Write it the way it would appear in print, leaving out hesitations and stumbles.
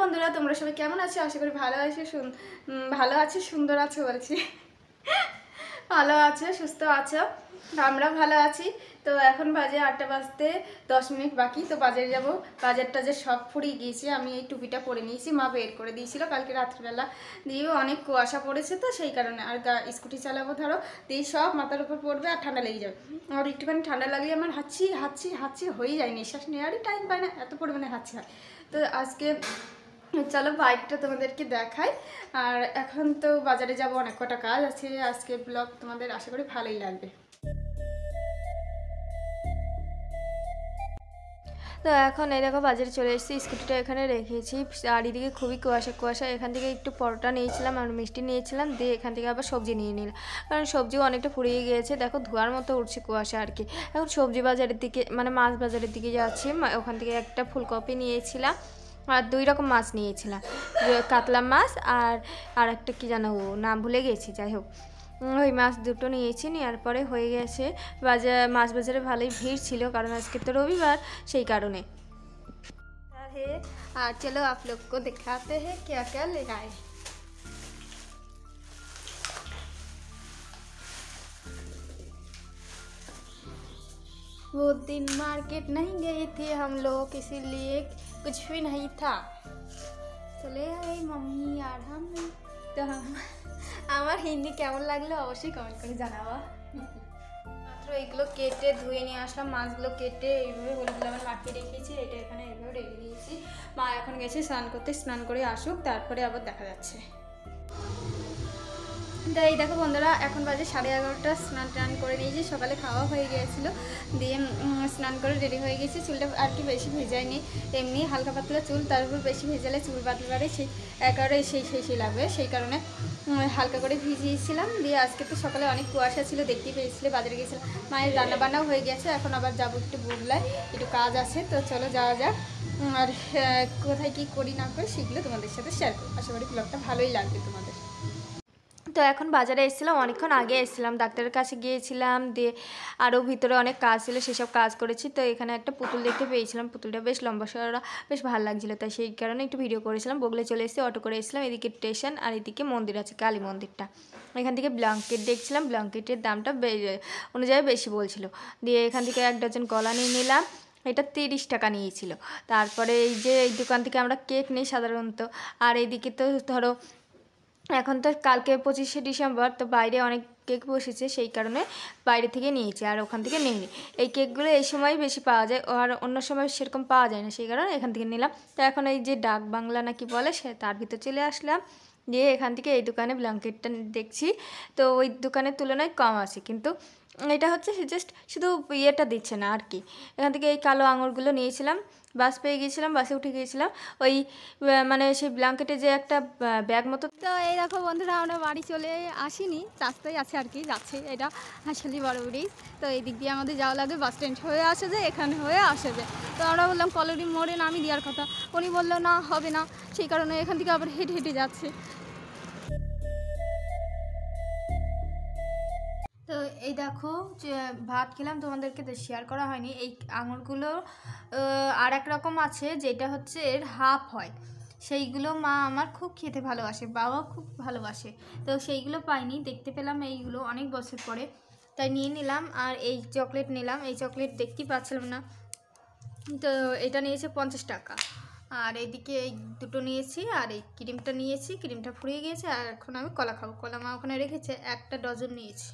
বন্ধুরা, তোমরা সবাই কেমন আছো? আশা করি ভালো আছো, সুন্দর আছো বলছি। ভালো আছো, সুস্থ আছো, আমরা ভালো আছি। তো এখন বাজে 8টা বাজতে 10 মিনিট বাকি। তো বাজারে যাব, বাজারটা যে সব ফুরিয়ে গিয়েছে। আমি এই টুপিটা পরে নিয়েছি, মা বের করে দিয়েছিল কালকে রাত্রিবেলা, দিয়ে অনেক কুয়াশা পড়েছে তো সেই কারণে। আর স্কুটি চালাবো ধরো, দিয়ে সব মাথার উপর পড়বে আর ঠান্ডা লেগে যাবে। আর একটুখানি ঠান্ডা লাগলে আমার হাঁচি হয়ে যায়, নিঃশ্বাস নেওয়ারই টাইম পায় না, এত পরিমাণে হাঁচি হয়। তো আজকে চলো বাইকটা তোমাদেরকে দেখাই। আর এখন তো বাজারে যাব, অনেক কটা কাজ আছে। আজকে ব্লগ তোমাদের আশা করি ভালোই লাগবে। তো এখন এই দেখো বাজারে চলে এসেছি, স্কুটিটা এখানে রেখেছি। আর এদিকে খুবই কুয়াশা। এখান থেকে একটু পরোটা নিয়েছিলাম আর মিষ্টি নিয়েছিলাম, দিয়ে এখান থেকে আবার সবজি নিয়ে নিলাম, কারণ সবজিও অনেকটা ফুরিয়ে গিয়েছে। দেখো ধোয়ার মতো উঠছে কুয়াশা আর কি। এখন সবজি বাজারের দিকে মানে মাছ বাজারের দিকে যাচ্ছি। ওখান থেকে একটা ফুলকপি নিয়েছিলাম আর 2 রকম মাছ নিয়েছিলাম, কাতলা মাছ আর একটা কি জানো নাম ভুলে গেছি, যাই হোক ওই মাছ দুটো নিয়েছি। নেওয়ার পরে হয়ে গেছে মাছ বাজারে ভালোই ভিড় ছিল, কারণ আজকে তো রবিবার, সেই কারণে। আর চলো आप लोग को दिखाते हैं क्या क्या ले आए। वो दिन मार्केट नहीं गए थे हम लोग, इसीलिए कुछ भी नहीं था, চলে আয় मम्मी আর हम। তো আমার হিন্দি কেমন লাগলো অবশ্যই কমেন্ট করে জানাবা। মাত্র এগুলো কেটে ধুয়ে নিয়ে আসলাম, মাছগুলো কেটে এইভাবে হলুদ লবণ মাখিয়ে রেখেছি। এটা এখানে এইভাবে রেখে দিয়েছি। মা এখন গেছে স্নান করতে, স্নান করে আসুক তারপরে আবার দেখা যাচ্ছে। তো এই দেখো বন্ধুরা, এখন বাজে 11:30। স্নান টান করে নিয়েছি, সকালে খাওয়া হয়ে গিয়েছিলো, দিয়ে স্নান করে রেডি হয়ে গেছি। চুলটা আর কি বেশি ভেজায়নি, এমনি হালকা পাতলা চুল, তার উপর বেশি ভেজালে চুল পাতলারে সেই একেবারে সেই লাগবে, সেই কারণে হালকা করে ভিজিয়েছিলাম। দিয়ে আজকে তো সকালে অনেক কুয়াশা ছিল, দেখতেই পেয়েছিলে, বাজারে গিয়েছিলাম। মায়ের রান্নাবান্নাও হয়ে গেছে, এখন আবার যাবো একটু বদলায়, একটু কাজ আছে। তো চলো যাওয়া যাক। আর কোথায় কী করি না করি সেগুলো তোমাদের সাথে শেয়ার করবো। আশা করি ব্লগটা ভালোই লাগবে তোমাদের। তো এখন বাজারে এসেছিলাম, অনেকক্ষণ আগে এসেছিলাম, ডাক্তারের কাছে গিয়েছিলাম, দিয়ে আরও ভিতরে অনেক কাজ ছিল, সেসব কাজ করেছি। তো এখানে একটা পুতুল দেখতে পেয়েছিলাম, পুতুলটা বেশ লম্বা সরা, বেশ ভালো লাগছিলো, তাই সেই কারণে একটু ভিডিও করেছিলাম। বগলে চলে এসেছি, অটো করে এসেছিলাম। এদিকে স্টেশন আর এদিকে মন্দির আছে, কালী মন্দিরটা। এখান থেকে ব্ল্যাঙ্কেট দেখছিলাম, ব্ল্যাঙ্কেটের দামটা অনুযায়ী বেশি বলছিল, দিয়ে এখান থেকে 1 ডজন কলা নিয়ে নিলাম, এটা 30 টাকা নিয়েছিল। তারপরে এই যে এই দোকান থেকে আমরা কেক নিই সাধারণত। আর এইদিকে তো ধরো এখন তো কালকে 25শে ডিসেম্বর, তো বাইরে অনেক কেক বসেছে, সেই কারণে বাইরে থেকে নিয়েছি, আর ওখান থেকে নিইনি। এই কেকগুলো এই সময় বেশি পাওয়া যায়, আর অন্য সময় সেরকম পাওয়া যায় না, সেই কারণে এখান থেকে নিলাম। তো এখন এই যে ডাক বাংলা নাকি বলে, সে তার ভিতর চলে আসলাম, দিয়ে এখান থেকে এই দোকানে ব্ল্যাঙ্কেটটা দেখছি। তো ওই দোকানের তুলনায় কম আছে, কিন্তু এটা হচ্ছে জাস্ট শুধু ইয়েটা দিচ্ছে না আর কি। এখান থেকে এই কালো আঙুরগুলো নিয়েছিলাম, বাস পেয়ে গিয়েছিলাম, বাসে উঠে গিয়েছিলাম। ওই মানে সেই ব্ল্যাঙ্কেটে যে একটা ব্যাগ মতো। তো এই দেখো বন্ধুরা, আমরা বাড়ি চলে আসিনি, রাস্তায় আছে আর কি, যাচ্ছে এটা হাঁসখালি বড় ব্রিজ। তো এই দিক দিয়ে আমাদের যাওয়া লাগে, বাস স্ট্যান্ড হয়ে আসে যায়, এখানে হয়ে আসে যায়। তো আমরা বললাম কলোনি মোড়ে নামিয়ে দেওয়ার কথা, উনি বললো না হবে না, সেই কারণে এখান থেকে আবার হেঁটে হেঁটে যাচ্ছে। তো এই দেখো যে ভাত খেলাম, তোমাদেরকে তো শেয়ার করা হয়নি। এই আঙুরগুলো আর এক রকম আছে, যেটা হচ্ছে এর হাফ হয়, সেইগুলো মা আমার খুব খেতে ভালোবাসে, বাবা খুব ভালোবাসে। তো সেইগুলো পাইনি, দেখতে পেলাম এইগুলো অনেক বছর পরে, তাই নিয়ে নিলাম। আর এই চকলেট নিলাম, এই চকলেট দেখতেই পাচ্ছিলাম না, তো এটা নিয়েছে 50 টাকা। আর এইদিকে এই দুটো নিয়েছি, আর এই ক্রিমটা নিয়েছি, ক্রিমটা ফুরিয়ে গিয়েছে। আর এখন আমি কলা খাবো, কলা মা ওখানে রেখেছে, 1 ডজন নিয়েছি।